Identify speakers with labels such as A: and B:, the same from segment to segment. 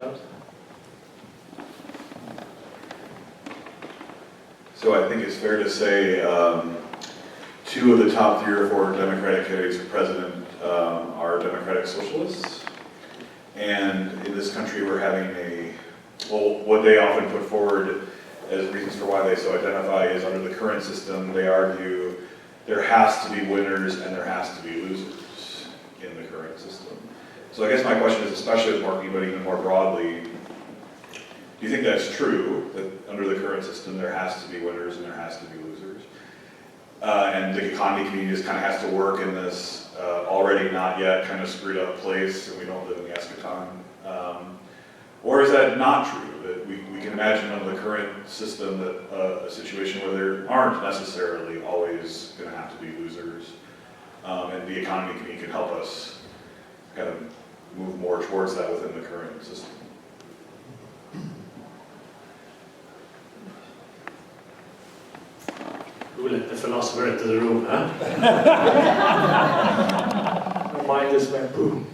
A: So I think it's fair to say two of the top 3 or 4 Democratic candidates for president are Democratic socialists. And in this country we're having what they often put forward as reasons for why they so identify is under the current system, they argue there has to be winners and there has to be losers in the current system. So I guess my question is, especially with Mark, but even more broadly, do you think that's true, that under the current system there has to be winners and there has to be losers? And the economy community just kind of has to work in this already not yet kind of screwed up place and we don't live in the eschaton? Or is that not true, that we can imagine under the current system that a situation where there aren't necessarily always going to have to be losers, and the economy community can help us kind of move more towards that within the current system?
B: We'll let the philosopher into the room, huh?
C: My mind just went boom.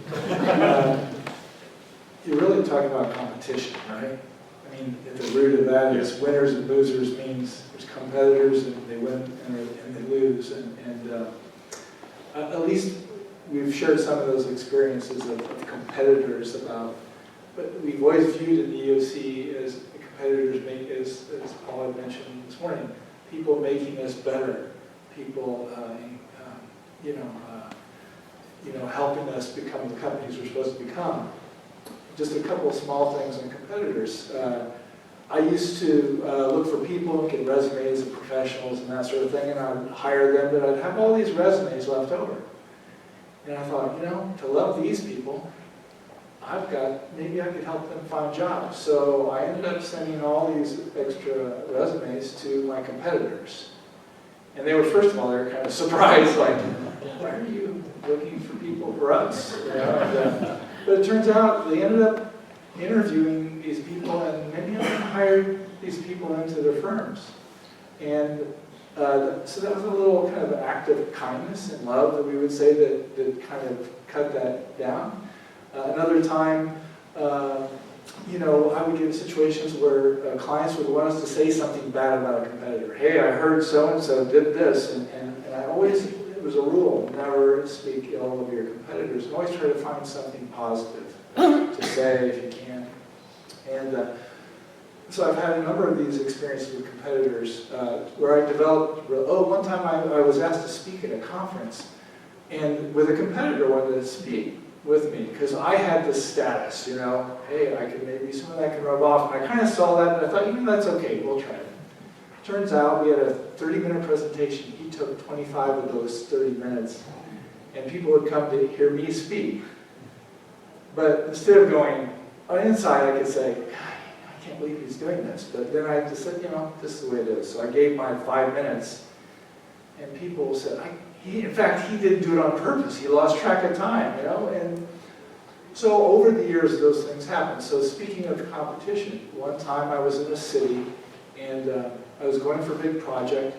C: You're really talking about competition, right? I mean, at the root of that is winners and losers means there's competitors and they win and they lose. And at least we've shared some of those experiences of competitors but we've always viewed in the EOC as the competitors as Paul had mentioned this morning, people making us better, people, helping us become the companies we're supposed to become. Just a couple of small things on competitors. I used to look for people and get resumes of professionals and that sort of thing, and I'd hire them, but I'd have all these resumes left over. And I thought, to love these people, maybe I could help them find jobs. So I ended up sending all these extra resumes to my competitors. And they were, first of all, they were kind of surprised, like, why are you looking for people for us? But it turns out they ended up interviewing these people and many of them hired these people into their firms. And so that was a little kind of act of kindness and love that we would say that kind of cut that down. Another time, I would get in situations where clients would want us to say something bad about a competitor. Hey, I heard so-and-so did this, and I always, it was a rule, never speak ill of your competitors, and always try to find something positive to say if you can. And so I've had a number of these experiences with competitors where I developed, one time I was asked to speak at a conference, and with a competitor wanted to speak with me, because I had this status, hey, maybe some of that can rub off, and I kind of saw that, and I thought, that's okay, we'll try it. Turns out we had a 30-minute presentation. He took 25 of those 30 minutes, and people would come to hear me speak. But instead of going, on the inside, I could say, God, I can't believe he's doing this, but then I just said, this is the way it is. So I gave my 5 minutes, and people said, in fact, he didn't do it on purpose. He lost track of time, and so over the years, those things happen. So speaking of competition, one time I was in a city, and I was going for a big project,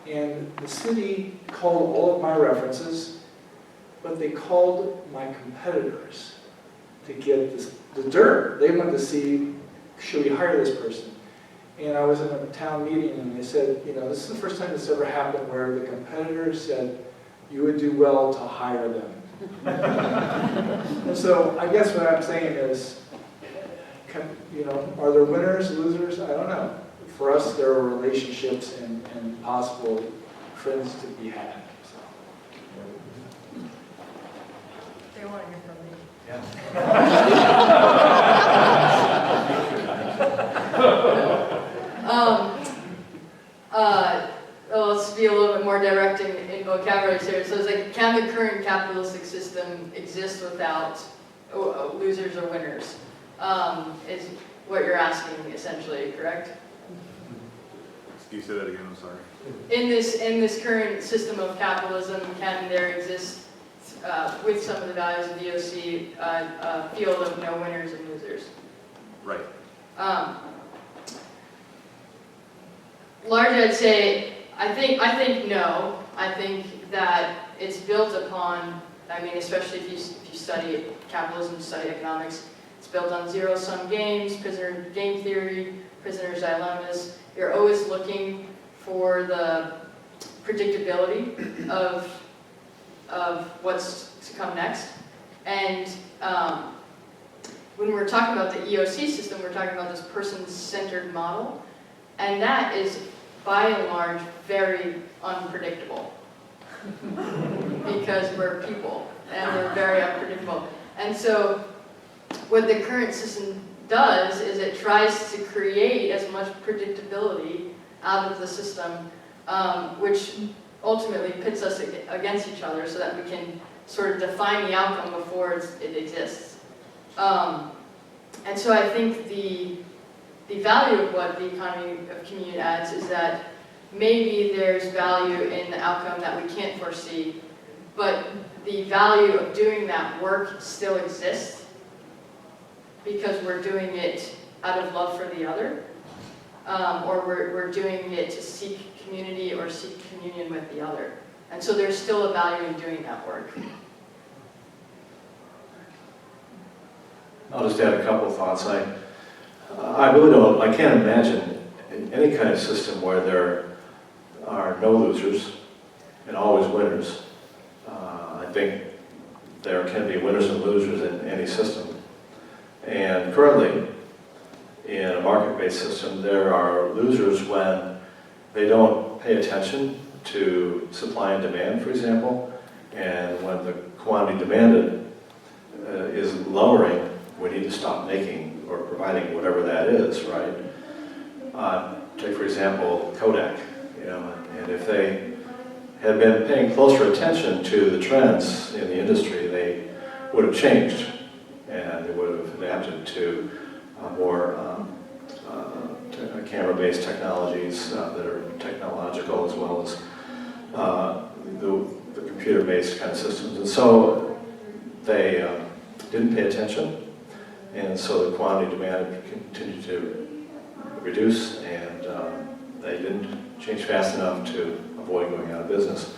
C: and the city called all of my references, but they called my competitors to get the dirt. They wanted to see, should we hire this person? And I was in a town meeting, and they said, this is the first time this ever happened where the competitors said, you would do well to hire them. And so I guess what I'm saying is, are there winners, losers? I don't know. For us, there are relationships and possible friends to be had. So.
D: They want to hear from me.
C: Yeah.
D: Let's be a little bit more direct in vocabulary here. So it's like, can the current capitalistic system exist without losers or winners? Is what you're asking, essentially, correct?
A: Can you say that again? I'm sorry.
D: In this current system of capitalism, can there exist, with some of the values of the EOC, a field of no winners and losers?
A: Right.
D: Largely, I'd say, I think no. I think that it's built upon, especially if you study capitalism, study economics, it's built on zero-sum games, prisoner game theory, prisoner's dilemmas. You're always looking for the predictability of what's to come next. And when we're talking about the EOC system, we're talking about this person-centered model, and that is, by and large, very unpredictable because we're people, and we're very unpredictable. And so what the current system does is it tries to create as much predictability out of the system, which ultimately pits us against each other so that we can sort of define the outcome before it exists. And so I think the value of what the economy of communion adds is that maybe there's value in the outcome that we can't foresee, but the value of doing that work still exists because we're doing it out of love for the other, or we're doing it to seek community or seek communion with the other. And so there's still a value in doing that work.
E: I'll just add a couple of thoughts. I really don't, I can't imagine any kind of system where there are no losers and always winners. I think there can be winners and losers in any system. And currently, in a market-based system, there are losers when they don't pay attention to supply and demand, for example, and when the quantity demanded is lowering, we need to stop making or providing whatever that is, right? Take, for example, Kodak, and if they had been paying closer attention to the trends in the industry, they would have changed, and they would have adapted to more camera-based technologies that are technological, as well as the computer-based kind of systems. And so they didn't pay attention, and so the quantity demand continued to reduce, and they didn't change fast enough to avoid going out of business.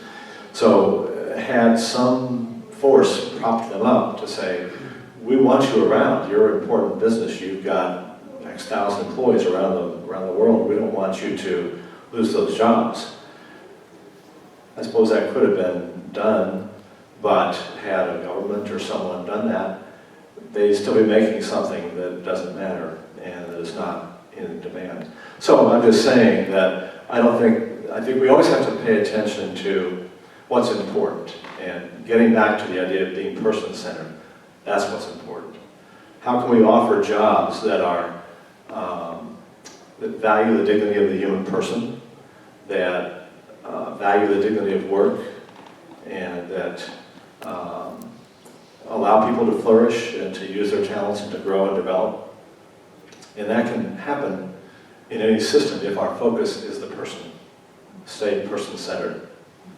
E: So had some force propped them up to say, we want you around, you're an important business, you've got X thousand employees around the world, we don't want you to lose those jobs. I suppose that could have been done, but had a government or someone done that, they'd still be making something that doesn't matter and that is not in demand. So I'm just saying that I think we always have to pay attention to what's important, and getting back to the idea of being person-centered, that's what's important. How can we offer jobs that are that value the dignity of the human person, that value the dignity of work, and that allow people to flourish and to use their talents and to grow and develop? And that can happen in any system if our focus is the person. Stay person-centered,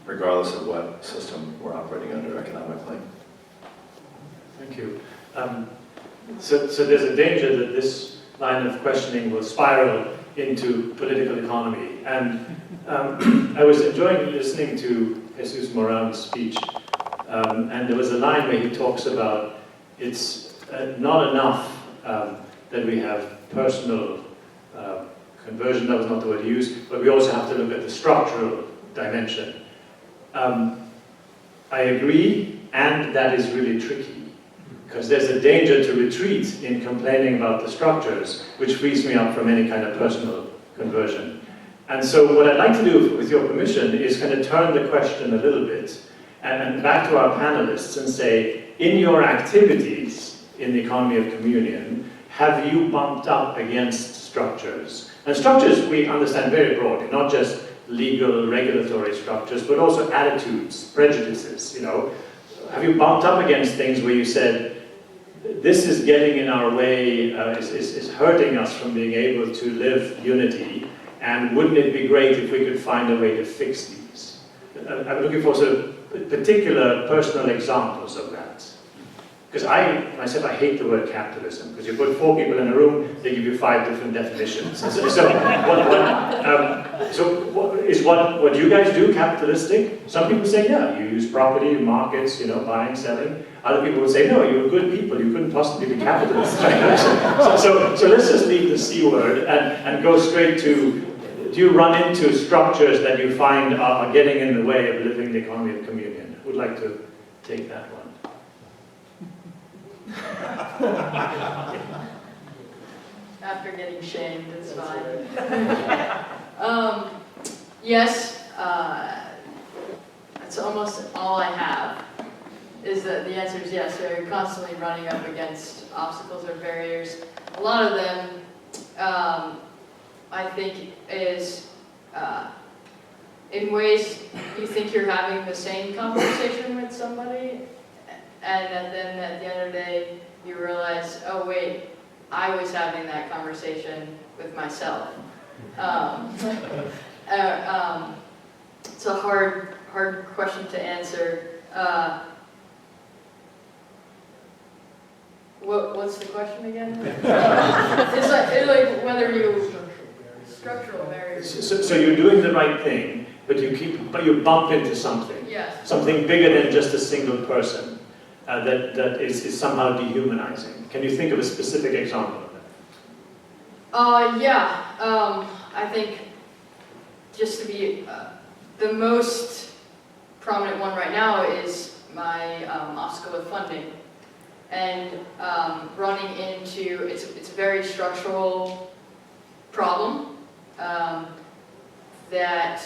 E: regardless of what system we're operating under economically.
B: Thank you. So there's a danger that this line of questioning will spiral into political economy. And I was enjoying listening to Jesus Moran's speech, and there was a line where he talks about it's not enough that we have personal conversion, that was not the word he used, but we also have to look at the structural dimension. I agree, and that is really tricky, because there's a danger to retreat in complaining about the structures, which frees me up from any kind of personal conversion. And so what I'd like to do, with your permission, is kind of turn the question a little bit, and back to our panelists and say, in your activities in the economy of communion, have you bumped up against structures? And structures we understand very broadly, not just legal, regulatory structures, but also attitudes, prejudices, Have you bumped up against things where you said, this is getting in our way, is hurting us from being able to live unity, and wouldn't it be great if we could find a way to fix these? I'm looking for sort of particular personal examples of that. because myself, I hate the word capitalism, because you put 4 people in a room, they give you 5 different definitions. Is what you guys do capitalistic? Some people say, yeah, you use property, markets, buying, selling. Other people would say, no, you're good people, you couldn't possibly be capitalist. So let's just leave the C word and go straight to, do you run into structures that you find are getting in the way of living the economy of communion? Who would like to take that one?
D: After getting shamed, it's fine. Yes, that's almost all I have. Is that the answer is yes. So you're constantly running up against obstacles or barriers. A lot of them, I think, is in ways you think you're having the same conversation with somebody, and then at the end of the day, you realize, oh wait, I was having that conversation with myself. It's a hard question to answer. What's the question again? It's like whether you structural barriers.
B: So you're doing the right thing, but you bump into something.
D: Yes.
B: Something bigger than just a single person that is somehow dehumanizing. Can you think of a specific example of that?
D: Yeah. I think just to be the most prominent one right now is my obstacle with funding. And running into, it's a very structural problem that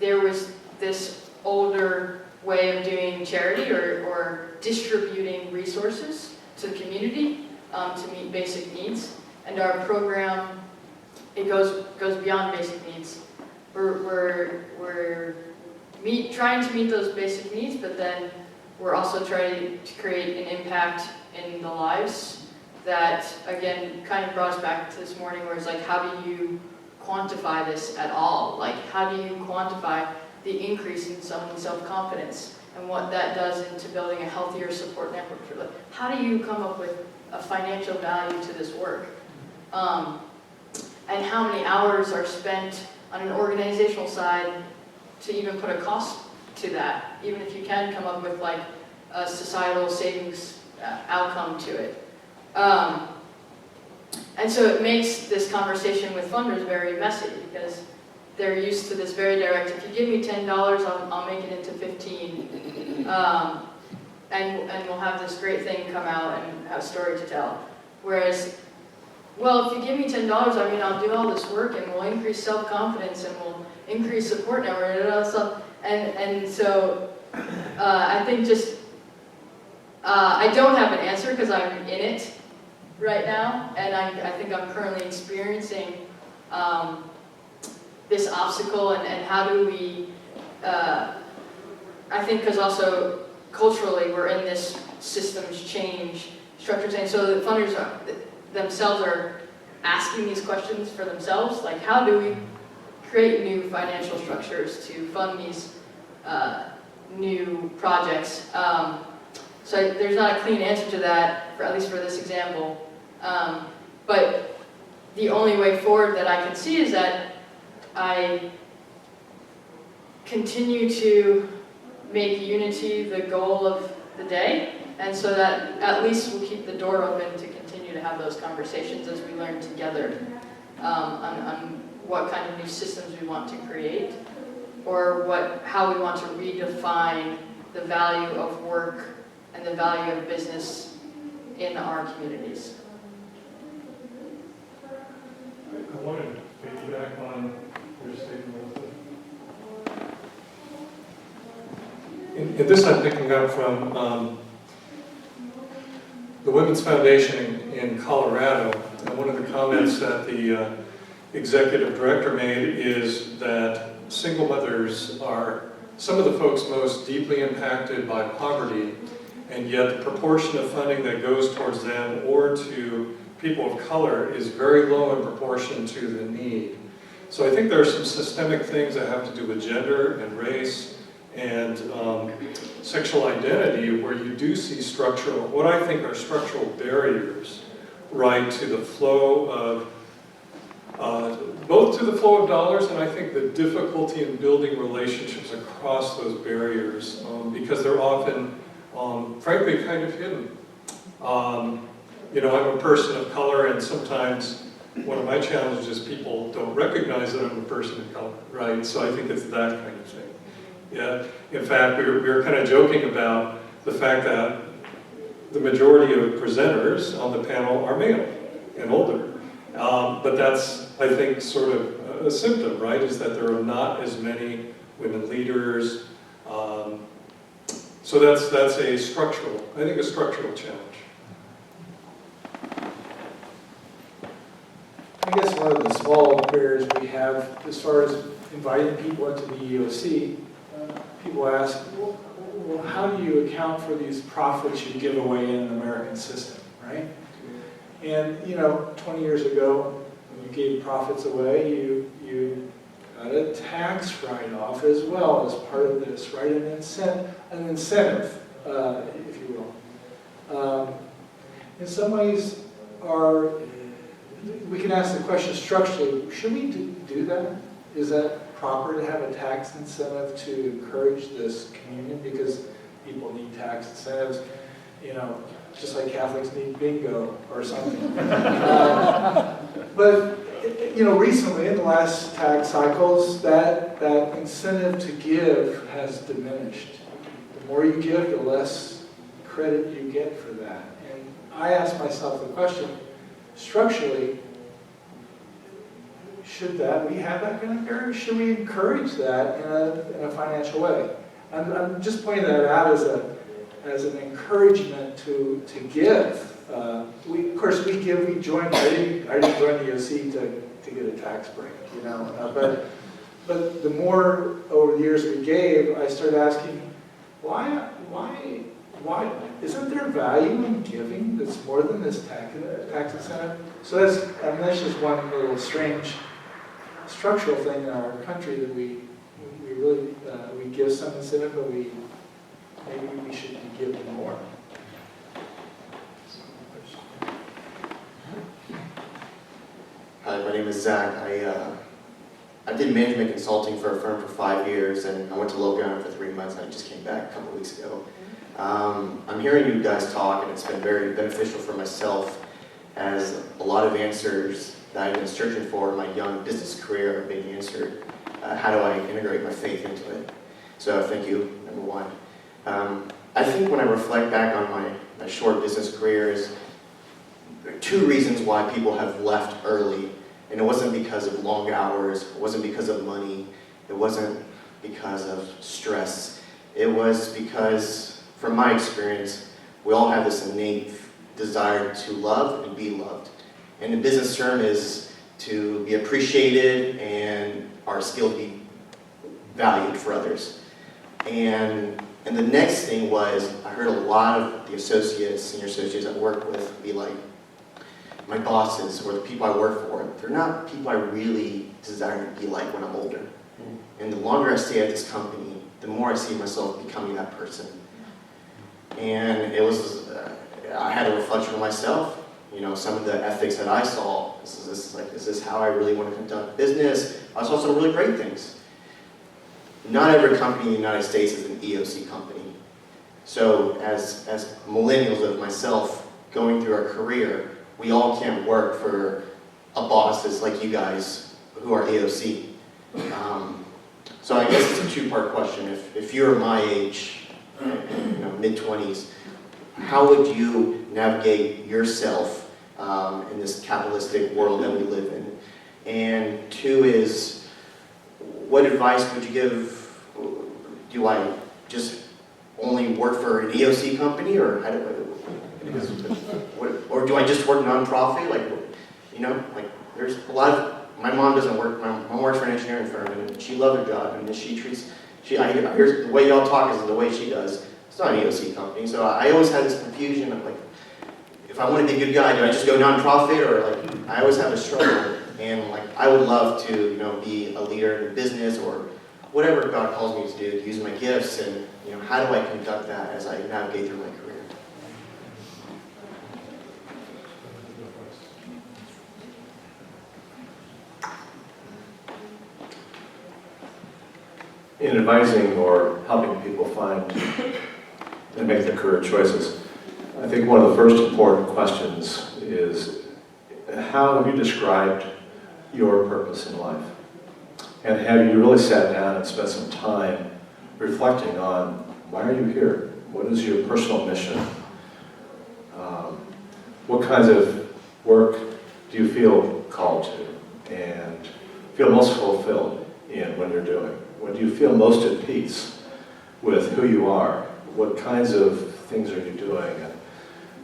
D: there was this older way of doing charity or distributing resources to the community to meet basic needs. And our program, it goes beyond basic needs. We're trying to meet those basic needs, but then we're also trying to create an impact in the lives that, again, kind of brought us back to this morning where it's like, how do you quantify this at all? Like, how do you quantify the increase in someone's self-confidence and what that does into building a healthier support network for them? How do you come up with a financial value to this work? And how many hours are spent on an organizational side to even put a cost to that, even if you can come up with like a societal savings outcome to it. And so it makes this conversation with funders very messy because they're used to this very direct, if you give me $10, I'll make it into 15. And we'll have this great thing come out and have a story to tell. Whereas, well, if you give me $10, I mean, I'll do all this work and we'll increase self-confidence and we'll increase support network and all that stuff. And so I think just, I don't have an answer because I'm in it right now, and I think I'm currently experiencing this obstacle and how do we, I think because also culturally we're in this systems change structure change, so the funders themselves are asking these questions for themselves, like how do we create new financial structures to fund these new projects. So there's not a clean answer to that, at least for this example. But the only way forward that I can see is that I continue to make unity the goal of the day, and so that at least we'll keep the door open to continue to have those conversations as we learn together on what kind of new systems we want to create, or how we want to redefine the value of work and the value of business in our communities.
F: I wanted to piggyback on your statement. And this I'm picking up from the Women's Foundation in Colorado, and one of the comments that the executive director made is that single mothers are some of the folks most deeply impacted by poverty, and yet the proportion of funding that goes towards them or to people of color is very low in proportion to the need. So I think there are some systemic things that have to do with gender and race and sexual identity, where you do see structural, what I think are structural barriers, right, to the flow of, both to the flow of dollars, and I think the difficulty in building relationships across those barriers, because they're often, frankly, kind of hidden. You know, I'm a person of color, and sometimes one of my challenges is people don't recognize that I'm a person of color, right? So I think it's that kind of thing. Yeah. In fact, we were kind of joking about the fact that the majority of presenters on the panel are male and older. But that's, I think, sort of a symptom, right? Is that there are not as many women leaders. So that's a structural, I think, a structural challenge.
C: I guess one of the small barriers we have as far as inviting people into the EOC, people ask, well, how do you account for these profits you give away in an American system, right? And, you know, 20 years ago, when you gave profits away, you got a tax write-off as well as part of this, right? An incentive, if you will. In some ways, we can ask the question structurally, should we do that? Is that proper to have a tax incentive to encourage this communion? Because people need tax incentives, you know, just like Catholics need bingo or something. But, you know, recently in the last tax cycles, that incentive to give has diminished. The more you give, the less credit you get for that. And I ask myself the question, structurally, should we have that kind of barrier? Should we encourage that in a financial way? I'm just pointing that out as an encouragement to give. Of course, we joined. I didn't join the EOC to get a tax break, you know. But the more over the years we gave, I started asking, why isn't there value in giving that's more than this tax incentive? So that's just one little strange structural thing in our country that we really we give some incentive, but maybe we should be giving more.
G: Hi, my name is Zach. I did management consulting for a firm for 5 years, and I went to Logan Island for 3 months, and I just came back a couple weeks ago. I'm hearing you guys talk, and it's been very beneficial for myself, as a lot of answers that I've been searching for in my young business career are being answered. How do I integrate my faith into it? So thank you, number one. I think when I reflect back on my short business career, there are 2 reasons why people have left early. And it wasn't because of long hours, it wasn't because of money, it wasn't because of stress. It was because, from my experience, we all have this innate desire to love and be loved. And the business term is to be appreciated and our skills be valued for others. And the next thing was, I heard a lot of the associates, senior associates I work with be like, my bosses or the people I work for, they're not people I really desire to be like when I'm older. And the longer I stay at this company, the more I see myself becoming that person. And it was, I had a reflection of myself, you know, some of the ethics that I saw. Is this how I really want to conduct business? I saw some really great things. Not every company in the United States is an EOC company. So as millennials of myself going through our career, we all can't work for a boss that's like you guys who are AOC. So I guess it's a 2-part question. If you're my age, you know, mid-20s, how would you navigate yourself in this capitalistic world that we live in? And 2 is, what advice would you give? Do I just only work for an EOC company, or how or do I just work nonprofit? Like, you know, like there's a lot of, my mom doesn't work, my mom works for an engineering firm, and she loves her job, and she treats, I hear the way y'all talk is the way she does. It's not an EOC company, so I always had this confusion of like, if I want to be a good guy, do I just go nonprofit, or like, I always have a struggle, and like, I would love to, you know, be a leader in business or whatever God calls me to do, to use my gifts, and how do I conduct that as I navigate through my career?
E: In advising or helping people find and make their career choices, I think one of the first important questions is, how have you described your purpose in life? And have you really sat down and spent some time reflecting on, why are you here? What is your personal mission? What kinds of work do you feel called to and feel most fulfilled in when you're doing? When do you feel most at peace with who you are? What kinds of things are you doing?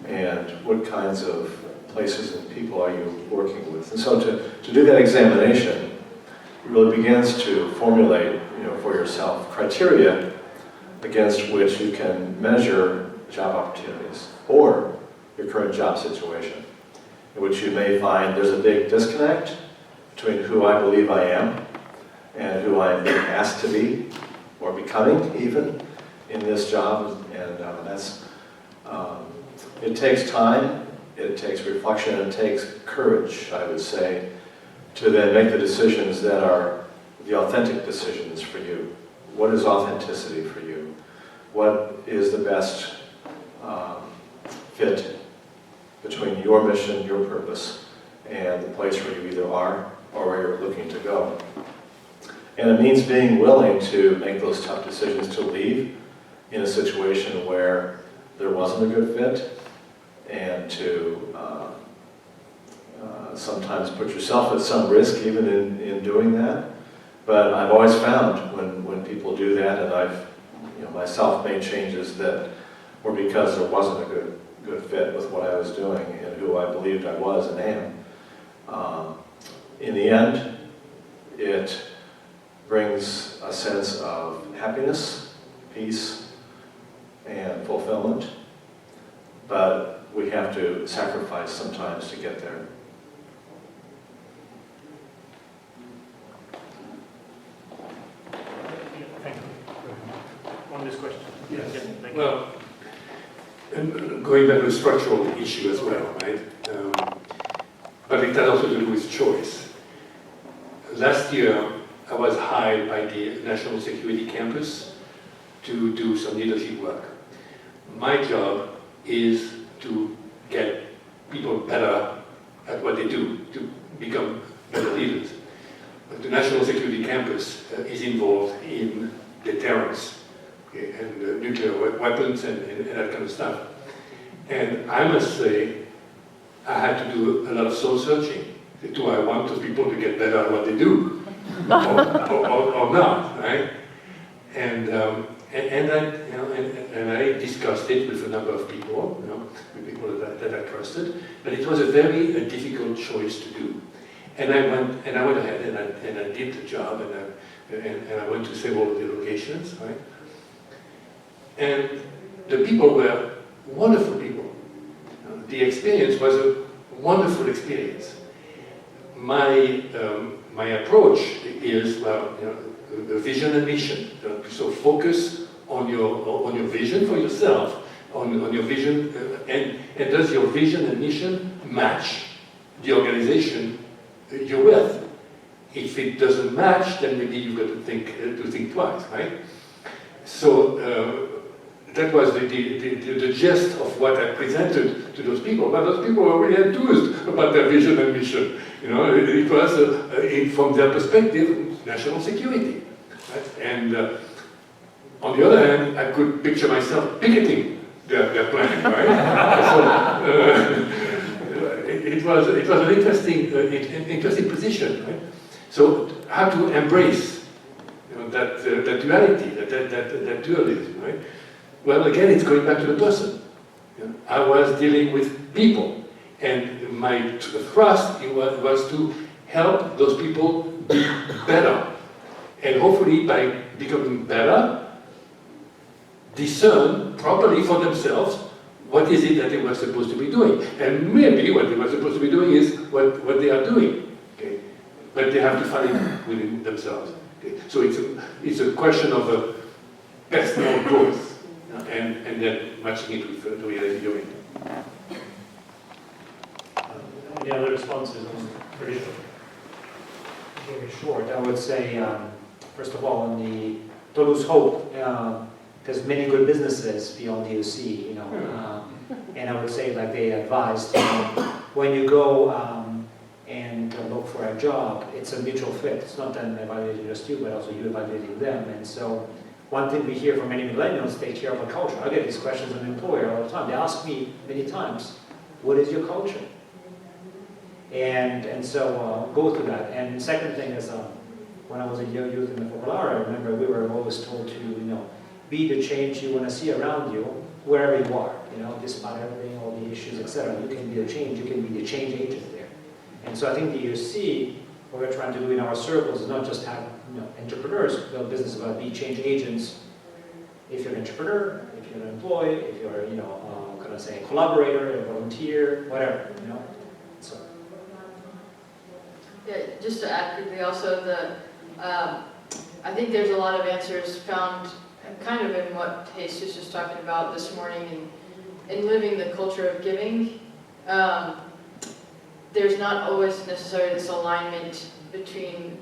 E: And what kinds of places and people are you working with? And so to do that examination really begins to formulate, for yourself criteria against which you can measure job opportunities or your current job situation, in which you may find there's a big disconnect between who I believe I am and who I'm being asked to be, or becoming even, in this job. And it takes time, it takes reflection, it takes courage, I would say, to then make the decisions that are the authentic decisions for you. What is authenticity for you? What is the best fit between your mission, your purpose, and the place where you either are or where you're looking to go? And it means being willing to make those tough decisions to leave in a situation where there wasn't a good fit, and to sometimes put yourself at some risk even in doing that. But I've always found when people do that, and I've myself made changes that were because there wasn't a good fit with what I was doing and who I believed I was and am. In the end, it brings a sense of happiness, peace, and fulfillment, but we have to sacrifice sometimes to get there.
B: Thank you. On this question.
H: Yes.
B: Thank you.
H: Well, and going back to the structural issue as well, right? But it has also to do with choice. Last year, I was hired by the National Security Campus to do some leadership work. My job is to get people better at what they do, to become better leaders. But the National Security Campus is involved in deterrence, okay, and nuclear weapons and that kind of stuff. And I must say, I had to do a lot of soul searching. Do I want those people to get better at what they do? or not, right? And I discussed it with a number of people, with people that I trusted, but it was a very difficult choice to do. And I went ahead and I did the job, and I went to several of the locations, right? And the people were wonderful people. The experience was a wonderful experience. My approach is, the vision and mission. So focus on your vision for yourself, on your vision, and does your vision and mission match the organization you're with? If it doesn't match, then maybe you've got to think twice, right? So that was the gist of what I presented to those people. But those people were really enthused about their vision and mission. It was, from their perspective, national security. Right? And on the other hand, I could picture myself picketing their plan, right? So it was an interesting position, right? So how to embrace that duality, that dualism, right? Well, again, it's going back to the person. I was dealing with people, and my thrust was to help those people be better. And hopefully, by becoming better, discern properly for themselves what is it that they were supposed to be doing. And maybe what they were supposed to be doing is what they are doing. Okay? But they have to find it within themselves. So it's a question of personal growth and then matching it with the reality you're in.
B: Any other responses on pretty short?
I: Very short, I would say, first of all, on the don't lose hope. There's many good businesses beyond DOC, you know, and I would say, like they advised, you know, when you go and look for a job, it's a mutual fit. It's not them evaluating just you, but also you evaluating them. And so, one thing we hear from many millennials, they care about culture. I get these questions as an employer all the time. They ask me many times, "What is your culture?" And so go through that. And second thing is, when I was a young youth in the Popular, I remember we were always told to, you know, be the change you want to see around you, wherever you are. You know, despite everything, all the issues, etc. You can be the change. You can be the change agent there. And so I think the EOC, what we're trying to do in our circles is not just have, you know, entrepreneurs build business, about be change agents. If you're an entrepreneur, if you're an employee, if you're, you know, can I say, a collaborator, a volunteer, whatever, you know. So.
D: Yeah, just to add quickly also, I think there's a lot of answers found kind of in what Jesus was talking about this morning in living the culture of giving. There's not always necessarily this alignment between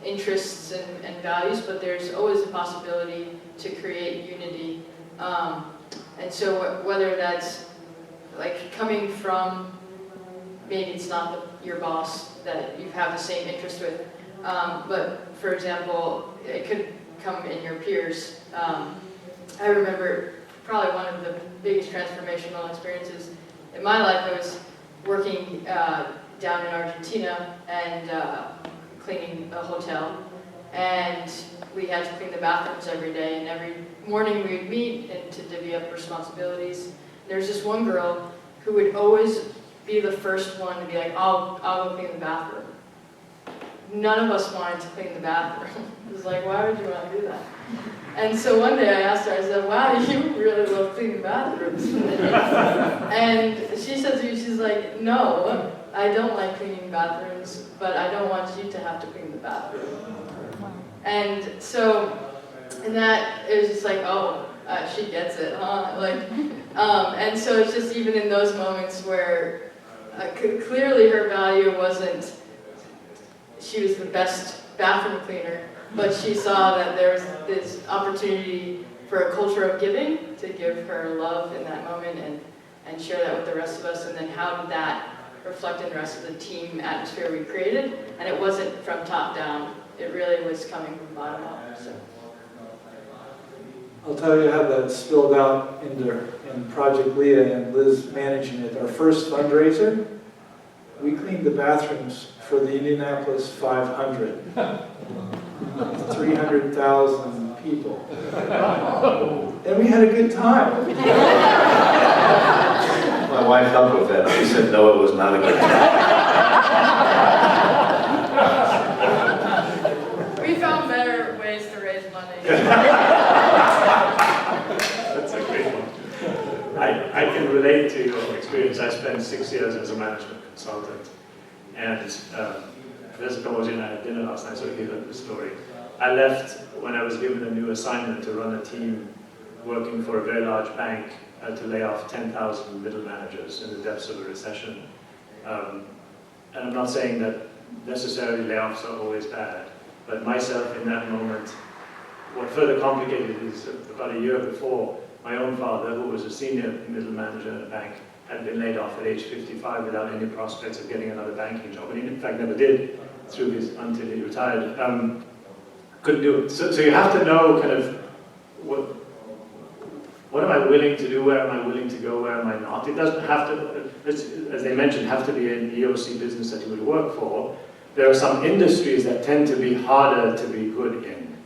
D: interests and values, but there's always a possibility to create unity. And so whether that's like coming from, maybe it's not your boss that you have the same interest with, but for example, it could come in your peers. I remember probably one of the biggest transformational experiences in my life. I was working down in Argentina and cleaning a hotel, and we had to clean the bathrooms every day, and every morning we would meet and to divvy up responsibilities. There's this one girl who would always be the first one to be like, I'll go clean the bathroom. None of us wanted to clean the bathroom. It was like, why would you want to do that? And so one day I asked her, I said, wow, you really love cleaning bathrooms. And she said to me, she's like, no, I don't like cleaning bathrooms, but I don't want you to have to clean the bathroom. And so, and that, it was just like, oh, she gets it, huh? Like, and so it's just even in those moments where clearly her value wasn't, she was the best bathroom cleaner, but she saw that there was this opportunity for a culture of giving, to give her love in that moment and share that with the rest of us, and then how did that reflect in the rest of the team atmosphere we created? And it wasn't from top down, it really was coming from bottom up. So.
C: I'll tell you how that spilled out in Project Leah and Liz managing it. Our first fundraiser, we cleaned the bathrooms for the Indianapolis 500. 300,000 people. And we had a good time.
E: My wife helped with that. She said, no, it was not a good time.
D: We found better ways to raise money.
B: That's a great one. I can relate to your experience. I spent 6 years as a management consultant. And Professor Kamoji and I had dinner last night, so he heard the story. I left when I was given a new assignment to run a team working for a very large bank to lay off 10,000 middle managers in the depths of a recession. And I'm not saying that necessarily layoffs are always bad, but myself in that moment, what further complicated is about a year before, my own father, who was a senior middle manager in a bank, had been laid off at age 55 without any prospects of getting another banking job. And he in fact never did until he retired. Couldn't do it. So you have to know kind of what am I willing to do, where am I willing to go, where am I not. It doesn't have to, as they mentioned, have to be an EOC business that you would work for. There are some industries that tend to be harder to be good in.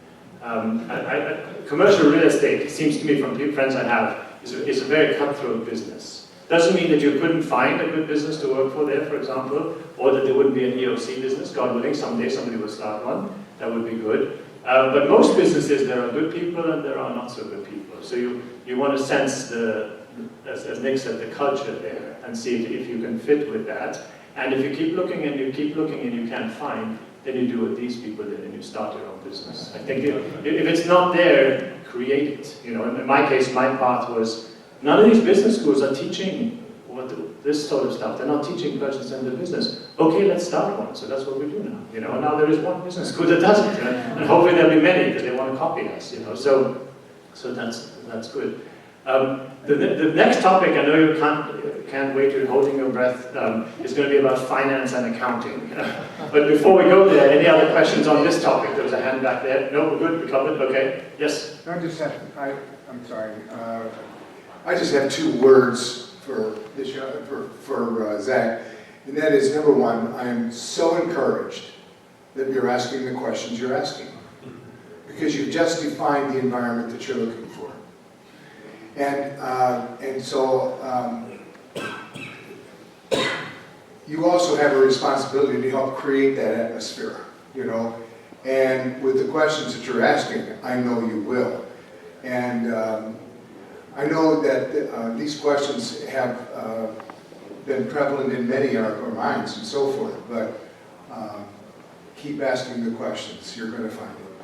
B: Commercial real estate, it seems to me from friends I have, is a very cutthroat business. Doesn't mean that you couldn't find a good business to work for there, for example, or that there wouldn't be an EOC business. God willing, someday somebody will start one. That would be good. But most businesses, there are good people and there are not so good people. So you want to sense as Nick said, the culture there and see if you can fit with that. And if you keep looking and you keep looking and you can't find, then you do what these people did and you start your own business. I think if it's not there, create it. You know, in my case, my path was, none of these business schools are teaching this sort of stuff. They're not teaching purchase and business. Okay, let's start one. So that's what we do now. You know, and now there is one business school that does it, and hopefully there'll be many because they want to copy us. You know, so that's good. The next topic, I know you can't wait, you're holding your breath, is going to be about finance and accounting. But before we go there, any other questions on this topic? There was a hand back there. No, we're good, we covered, okay. Yes?
J: I'm sorry. I just have 2 words for this, for Zach, and that is, number one, I am so encouraged that you're asking the questions you're asking, because you've just defined the environment that you're looking for. And so you also have a responsibility to help create that atmosphere, you know. And with the questions that you're asking, I know you will. And I know that these questions have been prevalent in many of our minds and so forth, but keep asking the questions. You're going to find it.